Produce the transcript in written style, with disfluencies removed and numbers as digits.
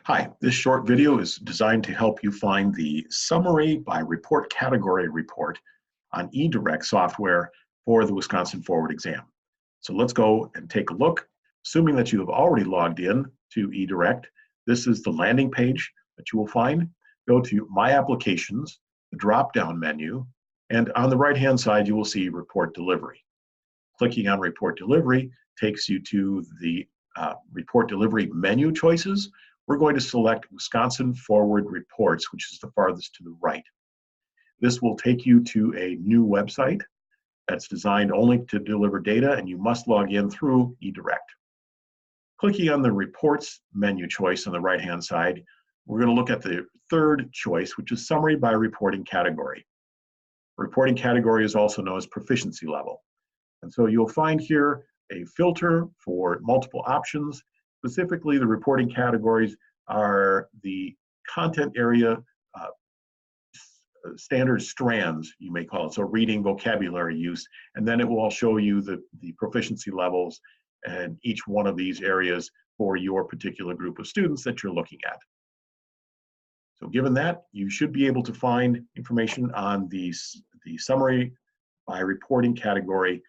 Hi, this short video is designed to help you find the summary by report category report on eDirect software for the Wisconsin Forward exam. So let's go and take a look. Assuming that you have already logged in to eDirect, this is the landing page that you will find. Go to My Applications, the drop-down menu, and on the right-hand side you will see Report Delivery. Clicking on Report Delivery takes you to the Report Delivery menu choices. We're going to select Wisconsin Forward Reports, which is the farthest to the right. This will take you to a new website that's designed only to deliver data, and you must log in through eDirect. Clicking on the Reports menu choice on the right-hand side, we're going to look at the third choice, which is Summary by Reporting Category. Reporting category is also known as proficiency level. And so you'll find here a filter for multiple options. Specifically, the reporting categories are the content area standard strands, you may call it, so reading, vocabulary use, and then it will show you the proficiency levels and each one of these areas for your particular group of students that you're looking at. So given that, you should be able to find information on the summary by reporting category